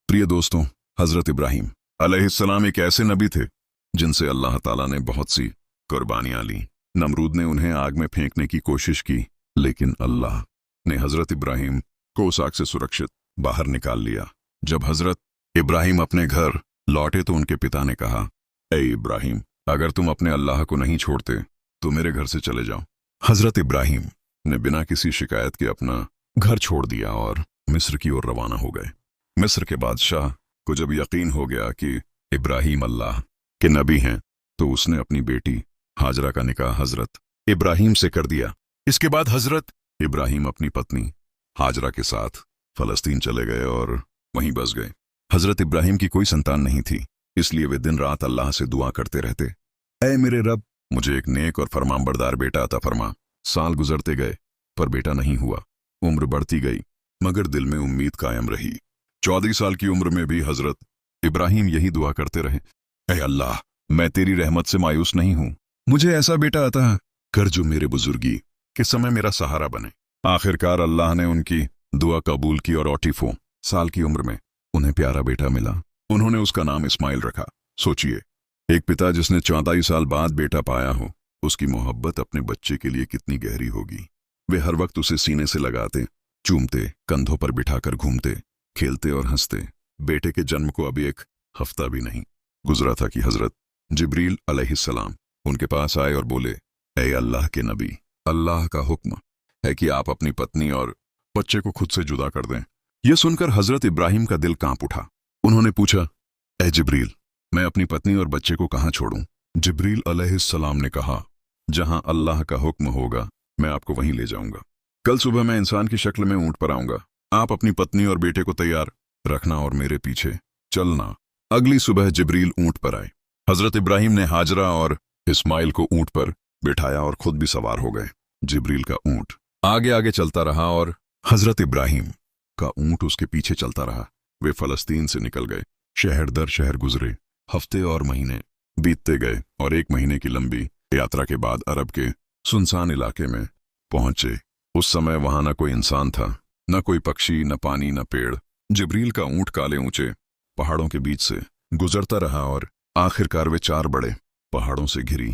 प्रिय दोस्तों, हजरत इब्राहिम अलैहिस्सलाम एक ऐसे नबी थे जिनसे अल्लाह ताला ने बहुत सी कुर्बानियां ली। नमरूद ने उन्हें आग में फेंकने की कोशिश की, लेकिन अल्लाह ने हजरत इब्राहिम को उस आग से सुरक्षित बाहर निकाल लिया। जब हजरत इब्राहिम अपने घर लौटे तो उनके पिता ने कहा, ए इब्राहिम, अगर तुम अपने अल्लाह को नहीं छोड़ते तो मेरे घर से चले जाओ। हजरत इब्राहिम ने बिना किसी शिकायत के अपना घर छोड़ दिया और मिस्र की ओर रवाना हो गए। मिस्र के बादशाह को जब यकीन हो गया कि इब्राहिम अल्लाह के नबी हैं, तो उसने अपनी बेटी हाजरा का निकाह हजरत इब्राहिम से कर दिया। इसके बाद हजरत इब्राहिम अपनी पत्नी हाजरा के साथ फलस्तीन चले गए और वहीं बस गए। हजरत इब्राहिम की कोई संतान नहीं थी, इसलिए वे दिन रात अल्लाह से दुआ करते रहते, ऐ मेरे रब, मुझे एक नेक और फरमाबरदार बेटा अता फरमा। साल गुजरते गए पर बेटा नहीं हुआ। उम्र बढ़ती गई मगर दिल में उम्मीद कायम रही। 14 साल की उम्र में भी हजरत इब्राहिम यही दुआ करते रहे, ऐ अल्लाह, मैं तेरी रहमत से मायूस नहीं हूं, मुझे ऐसा बेटा अता कर जो मेरे बुजुर्गी के समय मेरा सहारा बने। आखिरकार अल्लाह ने उनकी दुआ कबूल की और 84 साल की उम्र में उन्हें प्यारा बेटा मिला। उन्होंने उसका नाम इस्माइल रखा। सोचिए, एक पिता जिसने 14 साल बाद बेटा पाया हो, उसकी मोहब्बत अपने बच्चे के लिए कितनी गहरी होगी। वे हर वक्त उसे सीने से लगाते, चूमते, कंधों पर बिठाकर घूमते, खेलते और हंसते। बेटे के जन्म को अभी एक हफ्ता भी नहीं गुजरा था कि हजरत जिब्रील अलैहिस्सलाम उनके पास आए और बोले, ऐ अल्लाह के नबी, अल्लाह का हुक्म है कि आप अपनी पत्नी और बच्चे को खुद से जुदा कर दें। यह सुनकर हजरत इब्राहिम का दिल कांप उठा। उन्होंने पूछा, ऐ जिब्रील, मैं अपनी पत्नी और बच्चे को कहाँ छोड़ूं? जिब्रील अलैहिस्सलाम ने कहा, जहां अल्लाह का हुक्म होगा मैं आपको वहीं ले जाऊंगा। कल सुबह मैं इंसान की शक्ल में ऊंट पर आऊंगा। आप अपनी पत्नी और बेटे को तैयार रखना और मेरे पीछे चलना। अगली सुबह जिब्रील ऊंट पर आए। हजरत इब्राहिम ने हाजरा और इस्माइल को ऊंट पर बिठाया और खुद भी सवार हो गए। जिब्रील का ऊंट आगे आगे चलता रहा और हजरत इब्राहिम का ऊंट उसके पीछे चलता रहा। वे फलस्तीन से निकल गए। शहर दर शहर गुजरे। हफ्ते और महीने बीतते गए और 1 महीने की लंबी यात्रा के बाद अरब के सुनसान इलाके में पहुंचे। उस समय वहां न कोई इंसान था, न कोई पक्षी, न पानी, न पेड़। जिब्रील का ऊंट काले ऊंचे पहाड़ों के बीच से गुजरता रहा और आखिरकार वे 4 बड़े पहाड़ों से घिरी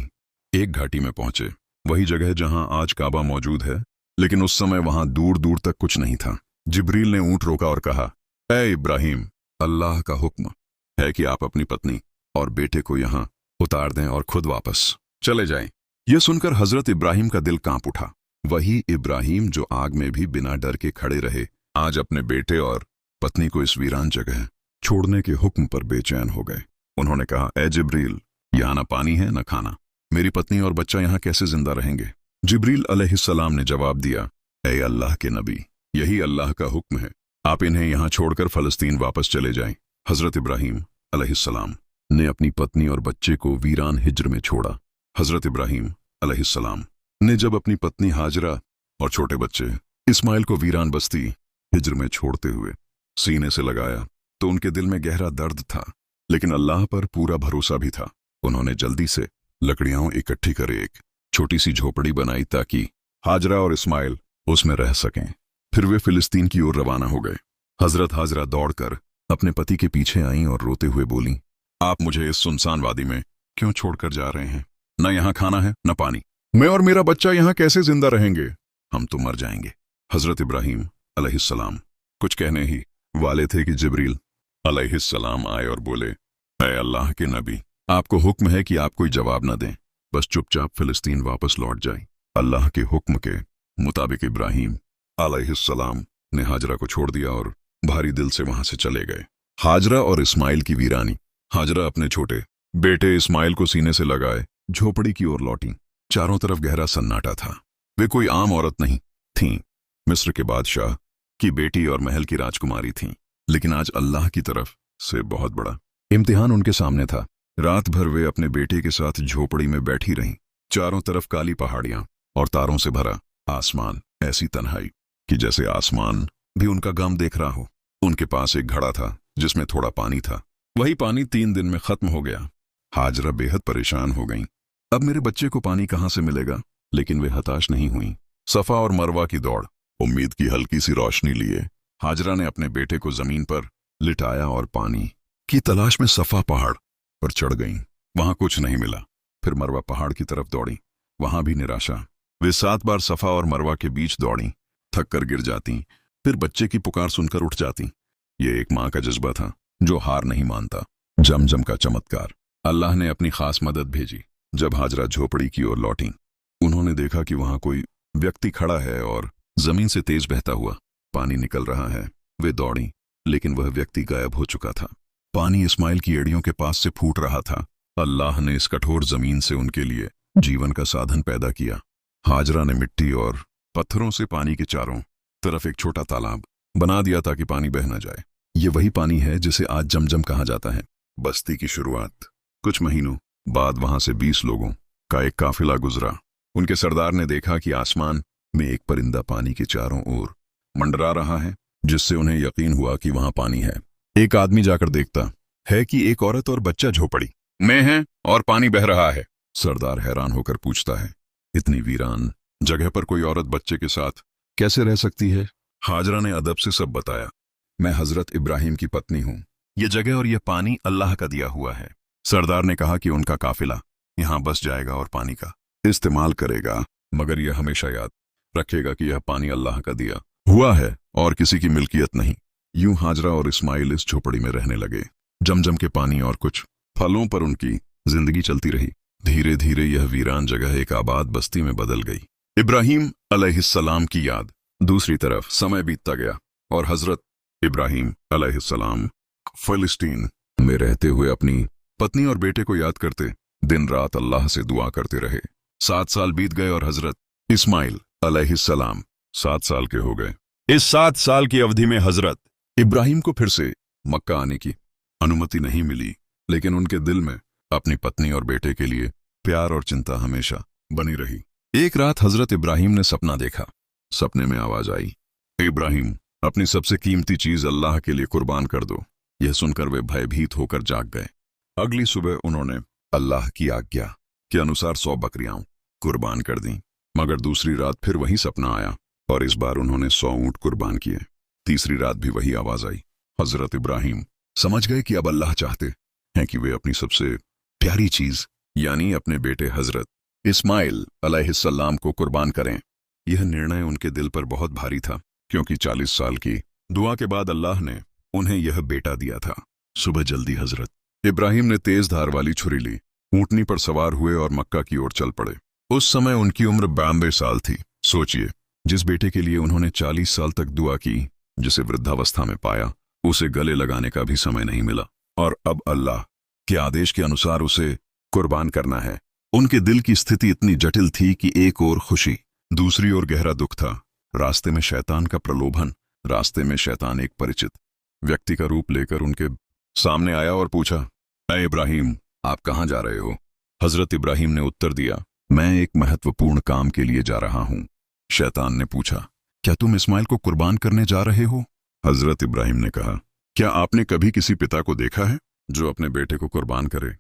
एक घाटी में पहुंचे। वही जगह जहां आज काबा मौजूद है, लेकिन उस समय वहां दूर दूर तक कुछ नहीं था। जिब्रील ने ऊंट रोका और कहा, ऐ इब्राहिम, अल्लाह का हुक्म है कि आप अपनी पत्नी और बेटे को यहां उतार दें और खुद वापस चले जाएं। यह सुनकर हजरत इब्राहिम का दिल कांप उठा। वही इब्राहिम जो आग में भी बिना डर के खड़े रहे, आज अपने बेटे और पत्नी को इस वीरान जगह छोड़ने के हुक्म पर बेचैन हो गए। उन्होंने कहा, ऐ जिब्रील, यहाँ न पानी है न खाना, मेरी पत्नी और बच्चा यहाँ कैसे जिंदा रहेंगे? जिब्रील अलैहिस्सलाम ने जवाब दिया, ऐ अल्लाह के नबी, यही अल्लाह का हुक्म है, आप इन्हें यहाँ छोड़कर फलस्तीन वापस चले जाएं। हजरत इब्राहिम अलैहिस्सलाम ने अपनी पत्नी और बच्चे को वीरान हिज्र में छोड़ा। हजरत इब्राहिम अलैहिस्सलाम ने जब अपनी पत्नी हाजरा और छोटे बच्चे इस्माइल को वीरान बस्ती हिज्र में छोड़ते हुए सीने से लगाया, तो उनके दिल में गहरा दर्द था, लेकिन अल्लाह पर पूरा भरोसा भी था। उन्होंने जल्दी से लकड़ियां इकट्ठी कर एक छोटी सी झोपड़ी बनाई ताकि हाजरा और इस्माइल उसमें रह सकें। फिर वे फिलिस्तीन की ओर रवाना हो गए। हजरत हाजरा दौड़कर अपने पति के पीछे आईं और रोते हुए बोली, आप मुझे इस सुनसान वादी में क्यों छोड़कर जा रहे हैं? न यहाँ खाना है न पानी, मैं और मेरा बच्चा यहाँ कैसे जिंदा रहेंगे? हम तो मर जाएंगे। हजरत इब्राहिम अलैहिस्सलाम कुछ कहने ही वाले थे कि जिब्रील अलैहिस्सलाम आए और बोले, ऐ अल्लाह के नबी, आपको हुक्म है कि आप कोई जवाब न दें, बस चुपचाप फिलिस्तीन वापस लौट जाएं। अल्लाह के हुक्म के मुताबिक इब्राहिम अलैहिस्सलाम ने हाजरा को छोड़ दिया और भारी दिल से वहां से चले गए। हाजरा और इस्माइल की वीरानी। हाजरा अपने छोटे बेटे इस्माइल को सीने से लगाए झोपड़ी की ओर लौटी। चारों तरफ गहरा सन्नाटा था। वे कोई आम औरत नहीं थीं, मिस्र के बादशाह की बेटी और महल की राजकुमारी थीं, लेकिन आज अल्लाह की तरफ से बहुत बड़ा इम्तिहान उनके सामने था। रात भर वे अपने बेटे के साथ झोपड़ी में बैठी रहीं। चारों तरफ काली पहाड़ियां और तारों से भरा आसमान, ऐसी तन्हाई कि जैसे आसमान भी उनका गम देख रहा हो। उनके पास एक घड़ा था जिसमें थोड़ा पानी था। वही पानी 3 दिन में खत्म हो गया। हाजरा बेहद परेशान हो गईं। अब मेरे बच्चे को पानी कहाँ से मिलेगा? लेकिन वे हताश नहीं हुईं। सफा और मरवा की दौड़, उम्मीद की हल्की सी रोशनी लिए हाजरा ने अपने बेटे को जमीन पर लिटाया और पानी की तलाश में सफा पहाड़ पर चढ़ गईं। वहां कुछ नहीं मिला। फिर मरवा पहाड़ की तरफ दौड़ी। वहां भी निराशा। वे 7 बार सफा और मरवा के बीच दौड़ी, थक कर गिर जाती, फिर बच्चे की पुकार सुनकर उठ जाती। ये एक माँ का जज्बा था जो हार नहीं मानता। जमजम का चमत्कार। अल्लाह ने अपनी खास मदद भेजी। जब हाजरा झोपड़ी की ओर लौटी, उन्होंने देखा कि वहां कोई व्यक्ति खड़ा है और जमीन से तेज बहता हुआ पानी निकल रहा है। वे दौड़ी, लेकिन वह व्यक्ति गायब हो चुका था। पानी इस्माइल की एड़ियों के पास से फूट रहा था। अल्लाह ने इस कठोर जमीन से उनके लिए जीवन का साधन पैदा किया। हाजरा ने मिट्टी और पत्थरों से पानी के चारों तरफ एक छोटा तालाब बना दिया ताकि पानी बह न जाए। ये वही पानी है जिसे आज जमजम कहा जाता है। बस्ती की शुरुआत। कुछ महीनों बाद वहां से 20 लोगों का एक काफिला गुजरा। उनके सरदार ने देखा कि आसमान में एक परिंदा पानी के चारों ओर मंडरा रहा है, जिससे उन्हें यकीन हुआ कि वहां पानी है। एक आदमी जाकर देखता है कि एक औरत और बच्चा झोपड़ी में है और पानी बह रहा है। सरदार हैरान होकर पूछता है, इतनी वीरान जगह पर कोई औरत बच्चे के साथ कैसे रह सकती है? हाजरा ने अदब से सब बताया। मैं हजरत इब्राहिम की पत्नी हूं। यह जगह और यह पानी अल्लाह का दिया हुआ है। सरदार ने कहा कि उनका काफिला यहां बस जाएगा और पानी का इस्तेमाल करेगा, मगर यह हमेशा याद रखेगा कि यह पानी अल्लाह का दिया हुआ है और किसी की मिल्कियत नहीं। यूं हाजरा और इस्माइल इस झोपड़ी में रहने लगे। जमजम के पानी और कुछ फलों पर उनकी जिंदगी चलती रही। धीरे धीरे यह वीरान जगह एक आबाद बस्ती में बदल गई। इब्राहिम अलैहिस्सलाम की याद। दूसरी तरफ समय बीतता गया और हजरत इब्राहिम अलैहिस्सलाम फिलिस्तीन में रहते हुए अपनी पत्नी और बेटे को याद करते दिन रात अल्लाह से दुआ करते रहे। 7 साल बीत गए और हजरत इस्माइल अलैहिस्सलाम 7 साल के हो गए। इस 7 साल की अवधि में हजरत इब्राहिम को फिर से मक्का आने की अनुमति नहीं मिली, लेकिन उनके दिल में अपनी पत्नी और बेटे के लिए प्यार और चिंता हमेशा बनी रही। एक रात हजरत इब्राहिम ने सपना देखा। सपने में आवाज आई, इब्राहिम, अपनी सबसे कीमती चीज अल्लाह के लिए कुर्बान कर दो। यह सुनकर वे भयभीत होकर जाग गए। अगली सुबह उन्होंने अल्लाह की आज्ञा के अनुसार 100 बकरियां कुर्बान कर दी। मगर दूसरी रात फिर वही सपना आया और इस बार उन्होंने 100 ऊंट कुर्बान किए। तीसरी रात भी वही आवाज आई। हजरत इब्राहिम समझ गए कि अब अल्लाह चाहते हैं कि वे अपनी सबसे प्यारी चीज यानी अपने बेटे हजरत इस्माइल अलैहिस्सलाम को कुर्बान करें। यह निर्णय उनके दिल पर बहुत भारी था, क्योंकि 40 साल की दुआ के बाद अल्लाह ने उन्हें यह बेटा दिया था। सुबह जल्दी हजरत इब्राहिम ने तेज धार वाली छुरी ली, ऊंटनी पर सवार हुए और मक्का की ओर चल पड़े। उस समय उनकी उम्र 92 साल थी। सोचिए, जिस बेटे के लिए उन्होंने 40 साल तक दुआ की, जिसे वृद्धावस्था में पाया, उसे गले लगाने का भी समय नहीं मिला और अब अल्लाह के आदेश के अनुसार उसे कुर्बान करना है। उनके दिल की स्थिति इतनी जटिल थी कि एक ओर खुशी, दूसरी ओर गहरा दुख था। रास्ते में शैतान का प्रलोभन। रास्ते में शैतान एक परिचित व्यक्ति का रूप लेकर उनके सामने आया और पूछा, ऐ इब्राहिम, आप कहाँ जा रहे हो? हजरत इब्राहिम ने उत्तर दिया, मैं एक महत्वपूर्ण काम के लिए जा रहा हूं। शैतान ने पूछा, क्या तुम इस्माइल को कुर्बान करने जा रहे हो? हजरत इब्राहिम ने कहा, क्या आपने कभी किसी पिता को देखा है जो अपने बेटे को कुर्बान करे?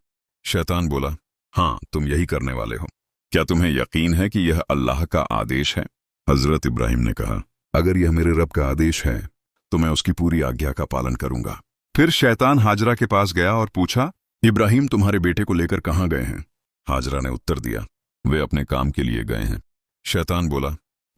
शैतान बोला, हाँ, तुम यही करने वाले हो। क्या तुम्हें यकीन है कि यह अल्लाह का आदेश है? हजरत इब्राहिम ने कहा, अगर यह मेरे रब का आदेश है तो मैं उसकी पूरी आज्ञा का पालन करूंगा। फिर शैतान हाजरा के पास गया और पूछा, इब्राहिम, तुम्हारे बेटे को लेकर कहाँ गए हैं? हाजरा ने उत्तर दिया, वे अपने काम के लिए गए हैं। शैतान बोला,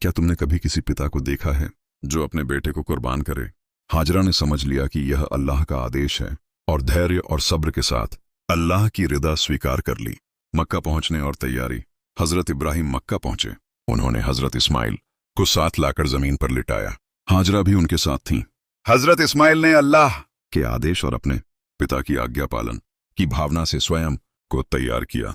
क्या तुमने कभी किसी पिता को देखा है जो अपने बेटे को कुर्बान करे? हाजरा ने समझ लिया कि यह अल्लाह का आदेश है और धैर्य और सब्र के साथ अल्लाह की रिदा स्वीकार कर ली। मक्का पहुंचने और तैयारी। हजरत इब्राहिम मक्का पहुंचे। उन्होंने हजरत इस्माइल को साथ लाकर जमीन पर लिटाया। हाजरा भी उनके साथ थीं। हजरत इस्माइल ने अल्लाह के आदेश और अपने पिता की आज्ञा पालन की भावना से स्वयं को तैयार किया।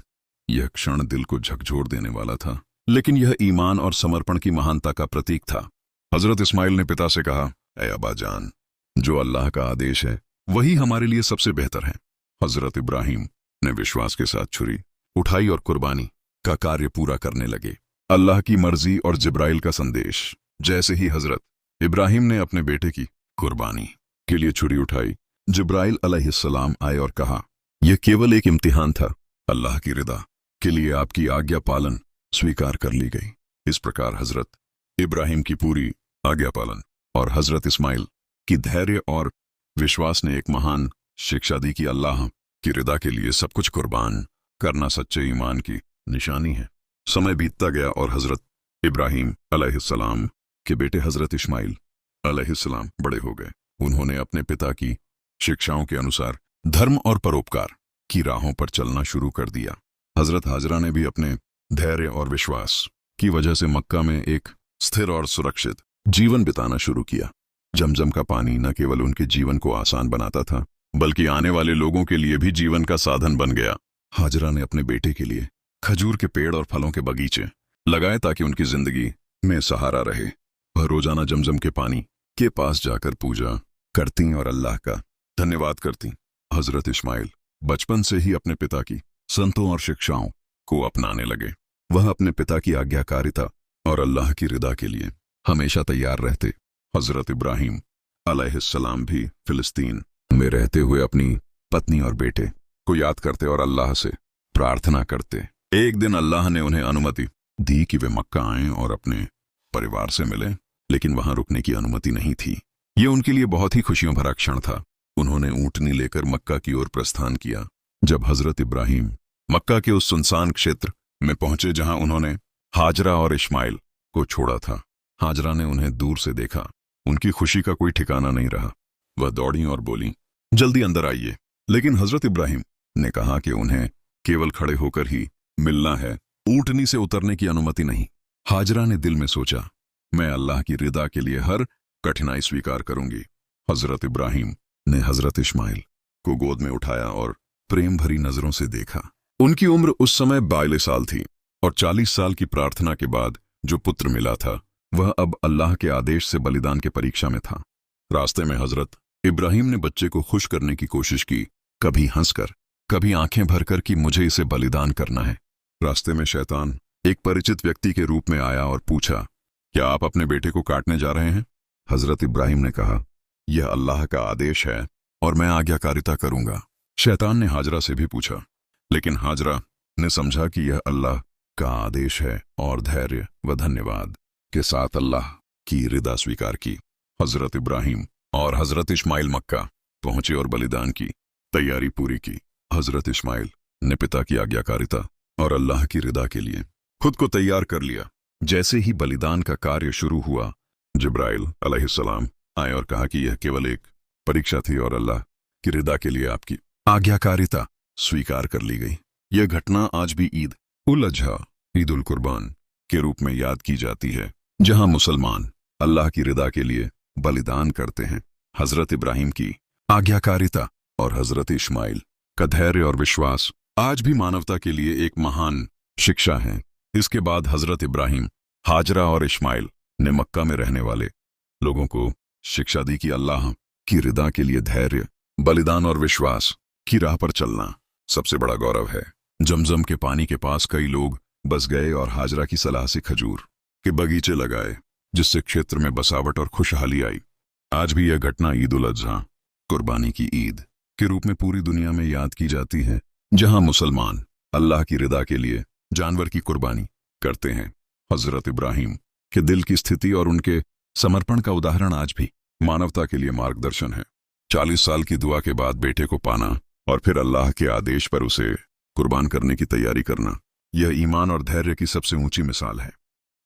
यह क्षण दिल को झकझोर देने वाला था, लेकिन यह ईमान और समर्पण की महानता का प्रतीक था। हजरत इस्माइल ने पिता से कहा, ऐ अब्बाजान, जो अल्लाह का आदेश है वही हमारे लिए सबसे बेहतर है। हजरत इब्राहिम ने विश्वास के साथ छुरी उठाई और कुर्बानी का कार्य पूरा करने लगे। अल्लाह की मर्जी और जिब्राइल का संदेश। जैसे ही हजरत इब्राहिम ने अपने बेटे की कुर्बानी के लिए छुरी उठाई, जिब्राइल अलैहिस्सलाम आए और कहा, यह केवल एक इम्तिहान था। अल्लाह की रिदा के लिए आपकी आज्ञा पालन स्वीकार कर ली गई। इस प्रकार हजरत इब्राहिम की पूरी आज्ञा पालन और हजरत इस्माइल की धैर्य और विश्वास ने एक महान शिक्षा दी कि अल्लाह की रिदा के लिए सब कुछ कुर्बान करना सच्चे ईमान की निशानी है। समय बीतता गया और हजरत इब्राहिम अलैहिस्सलाम के बेटे हजरत इस्माइल अलैहिस्सलाम बड़े हो गए। उन्होंने अपने पिता की शिक्षाओं के अनुसार धर्म और परोपकार की राहों पर चलना शुरू कर दिया। हजरत हाजरा ने भी अपने धैर्य और विश्वास की वजह से मक्का में एक स्थिर और सुरक्षित जीवन बिताना शुरू किया। जमजम का पानी न केवल उनके जीवन को आसान बनाता था, बल्कि आने वाले लोगों के लिए भी जीवन का साधन बन गया। हाजरा ने अपने बेटे के लिए खजूर के पेड़ और फलों के बगीचे लगाए ताकि उनकी जिंदगी में सहारा रहे। वह रोजाना जमजम के पानी के पास जाकर पूजा करती और अल्लाह का धन्यवाद करती। हजरत इस्माइल बचपन से ही अपने पिता की संतों और शिक्षाओं को अपनाने लगे। वह अपने पिता की आज्ञाकारिता और अल्लाह की रिदा के लिए हमेशा तैयार रहते। हजरत इब्राहिम अलैहिस्सलाम भी फिलिस्तीन में रहते हुए अपनी पत्नी और बेटे को याद करते और अल्लाह से प्रार्थना करते। एक दिन अल्लाह ने उन्हें अनुमति दी कि वे मक्का आएं और अपने परिवार से मिलें, लेकिन वहां रुकने की अनुमति नहीं थी। ये उनके लिए बहुत ही खुशियों भरा क्षण था। उन्होंने ऊंटनी लेकर मक्का की ओर प्रस्थान किया। जब हजरत इब्राहिम मक्का के उस सुनसान क्षेत्र में पहुंचे जहां उन्होंने हाजरा और इस्माइल को छोड़ा था, हाजरा ने उन्हें दूर से देखा। उनकी खुशी का कोई ठिकाना नहीं रहा। वह दौड़ी और बोली, जल्दी अंदर आइए। लेकिन हजरत इब्राहिम ने कहा कि उन्हें केवल खड़े होकर ही मिलना है, ऊंटनी से उतरने की अनुमति नहीं। हाजरा ने दिल में सोचा, मैं अल्लाह की रिदा के लिए हर कठिनाई स्वीकार करूंगी। हजरत इब्राहिम ने हजरत इस्माइल को गोद में उठाया और प्रेम भरी नजरों से देखा। उनकी उम्र उस समय 42 साल थी और 40 साल की प्रार्थना के बाद जो पुत्र मिला था वह अब अल्लाह के आदेश से बलिदान के परीक्षा में था। रास्ते में हजरत इब्राहिम ने बच्चे को खुश करने की कोशिश की, कभी हंसकर, कभी आंखें भरकर कि मुझे इसे बलिदान करना है। रास्ते में शैतान एक परिचित व्यक्ति के रूप में आया और पूछा, क्या आप अपने बेटे को काटने जा रहे हैं? हजरत इब्राहिम ने कहा, यह अल्लाह का आदेश है और मैं आज्ञाकारिता करूंगा। शैतान ने हाजरा से भी पूछा, लेकिन हाजरा ने समझा कि यह अल्लाह का आदेश है और धैर्य व धन्यवाद के साथ अल्लाह की रिदा स्वीकार की। हजरत इब्राहिम और हजरत इस्माइल मक्का पहुंचे और बलिदान की तैयारी पूरी की। हजरत इस्माइल ने पिता की आज्ञाकारिता और अल्लाह की रिदा के लिए खुद को तैयार कर लिया। जैसे ही बलिदान का कार्य शुरू हुआ, जिब्राइल अलैहिस्सलाम आए और कहा कि यह केवल एक परीक्षा थी और अल्लाह की रिदा के लिए आपकी आज्ञाकारिता स्वीकार कर ली गई। यह घटना आज भी ईद उल अजहा, ईद उल कुर्बान के रूप में याद की जाती है, जहां मुसलमान अल्लाह की रिदा के लिए बलिदान करते हैं। हजरत इब्राहिम की आज्ञाकारिता और हजरत इस्माइल का धैर्य और विश्वास आज भी मानवता के लिए एक महान शिक्षा है। इसके बाद हजरत इब्राहिम, हाजरा और इस्माइल ने मक्का में रहने वाले लोगों को शिक्षा दी कि अल्लाह की रिदा के लिए धैर्य, बलिदान और विश्वास की राह पर चलना सबसे बड़ा गौरव है। जमजम के पानी के पास कई लोग बस गए और हाजरा की सलाह से खजूर के बगीचे लगाए, जिससे क्षेत्र में बसावट और खुशहाली आई। आज भी यह घटना ईद उल अजहा, कुर्बानी की ईद के रूप में पूरी दुनिया में याद की जाती है, जहां मुसलमान अल्लाह की रिदा के लिए जानवर की कुर्बानी करते हैं। हजरत इब्राहिम के दिल की स्थिति और उनके समर्पण का उदाहरण आज भी मानवता के लिए मार्गदर्शन है। 40 साल की दुआ के बाद बेटे को पाना और फिर अल्लाह के आदेश पर उसे कुर्बान करने की तैयारी करना, यह ईमान और धैर्य की सबसे ऊंची मिसाल है।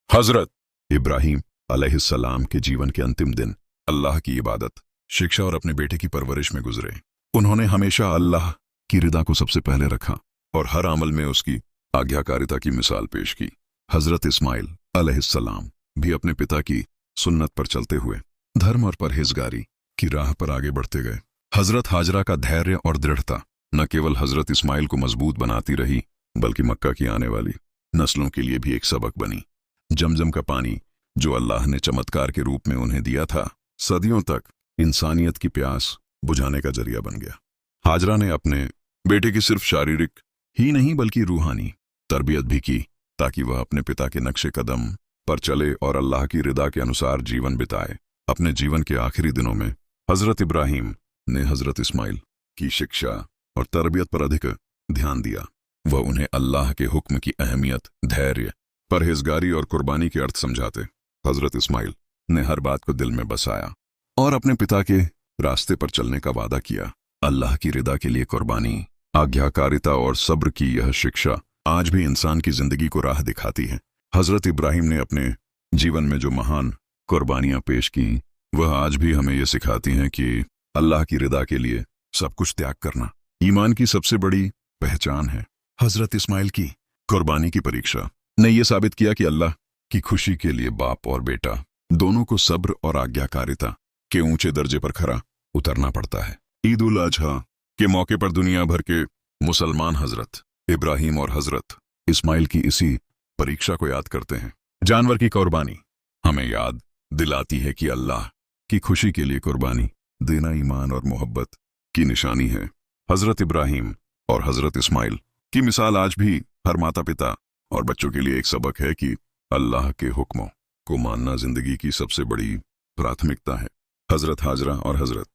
हजरत इब्राहिम अलैहिस्सलाम के जीवन के अंतिम दिन अल्लाह की इबादत, शिक्षा और अपने बेटे की परवरिश में गुजरे। उन्होंने हमेशा अल्लाह की रिदा को सबसे पहले रखा और हर अमल में उसकी आज्ञाकारिता की मिसाल पेश की। हजरत इस्माइल अलैहिस्सलाम भी अपने पिता की सुन्नत पर चलते हुए धर्म और परहेजगारी की राह पर आगे बढ़ते गए। हजरत हाजरा का धैर्य और दृढ़ता न केवल हजरत इस्माइल को मजबूत बनाती रही, बल्कि मक्का की आने वाली नस्लों के लिए भी एक सबक बनी। जमजम का पानी जो अल्लाह ने चमत्कार के रूप में उन्हें दिया था, सदियों तक इंसानियत की प्यास बुझाने का जरिया बन गया। हाजरा ने अपने बेटे की सिर्फ शारीरिक ही नहीं बल्कि रूहानी तरबियत भी की, ताकि वह अपने पिता के नक्शे कदम पर चले और अल्लाह की रिदा के अनुसार जीवन बिताए। अपने जीवन के आखिरी दिनों में हजरत इब्राहिम ने हजरत इस्माइल की शिक्षा और तरबियत पर अधिक ध्यान दिया। वह उन्हें अल्लाह के हुक्म की अहमियत, धैर्य, परहेजगारी और कुर्बानी के अर्थ समझाते। हजरत इस्माइल ने हर बात को दिल में बसाया और अपने पिता के रास्ते पर चलने का वादा किया। अल्लाह की रिदा के लिए कुर्बानी, आज्ञाकारिता और सब्र की यह शिक्षा आज भी इंसान की जिंदगी को राह दिखाती है। हजरत इब्राहिम ने अपने जीवन में जो महान कुर्बानियां पेश की, वह आज भी हमें यह सिखाती हैं कि अल्लाह की रिदा के लिए सब कुछ त्याग करना ईमान की सबसे बड़ी पहचान है। हजरत इस्माइल की कुर्बानी की परीक्षा ने यह साबित किया कि अल्लाह की खुशी के लिए बाप और बेटा दोनों को सब्र और आज्ञाकारिता के ऊंचे दर्जे पर खरा उतरना पड़ता है। ईद उल अजहा के मौके पर दुनिया भर के मुसलमान हजरत इब्राहिम और हजरत इस्माइल की इसी परीक्षा को याद करते हैं। जानवर की कुर्बानी हमें याद दिलाती है कि अल्लाह की खुशी के लिए कुर्बानी देना ईमान और मोहब्बत की निशानी है। हजरत इब्राहिम और हजरत इस्माइल की मिसाल आज भी हर माता पिता और बच्चों के लिए एक सबक है कि अल्लाह के हुक्मों को मानना जिंदगी की सबसे बड़ी प्राथमिकता है। हजरत हाजरा और हजरत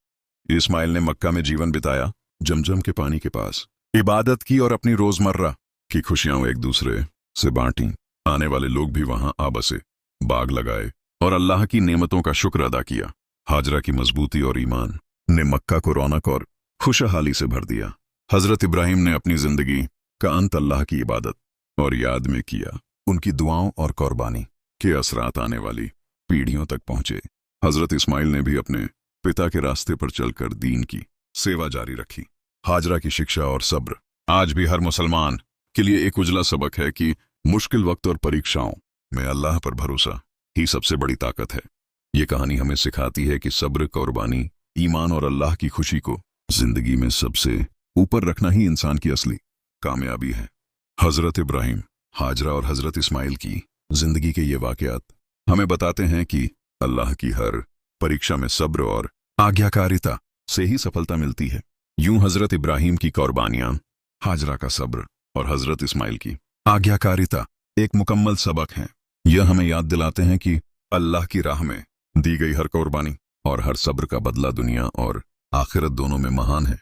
इस्माइल ने मक्का में जीवन बिताया, जमजम के पानी के पास इबादत की और अपनी रोजमर्रा की खुशियां एक दूसरे से बांटी। आने वाले लोग भी वहां आ बसे, बाग लगाए और अल्लाह की नेमतों का शुक्र अदा किया। हाजरा की मजबूती और ईमान ने मक्का को रौनक और खुशहाली से भर दिया। हजरत इब्राहिम ने अपनी जिंदगी का अंत अल्लाह की इबादत और याद में किया। उनकी दुआओं और कुर्बानी के असरात आने वाली पीढ़ियों तक पहुंचे। हजरत इस्माइल ने भी अपने पिता के रास्ते पर चलकर दीन की सेवा जारी रखी। हाजरा की शिक्षा और सब्र आज भी हर मुसलमान के लिए एक उजला सबक है कि मुश्किल वक्त और परीक्षाओं में अल्लाह पर भरोसा ही सबसे बड़ी ताकत है। ये कहानी हमें सिखाती है कि सब्र, कुर्बानी, ईमान और अल्लाह की खुशी को जिंदगी में सबसे ऊपर रखना ही इंसान की असली कामयाबी है। हजरत इब्राहिम, हाजरा और हजरत इस्माइल की जिंदगी के ये वाकयात हमें बताते हैं कि अल्लाह की हर परीक्षा में सब्र और आज्ञाकारिता से ही सफलता मिलती है। यूं हजरत इब्राहिम की कुर्बानियां, हाजरा का सब्र और हजरत इस्माइल की आज्ञाकारिता एक मुकम्मल सबक हैं। यह हमें याद दिलाते हैं कि अल्लाह की राह में दी गई हर कुर्बानी और हर सब्र का बदला दुनिया और आखिरत दोनों में महान है।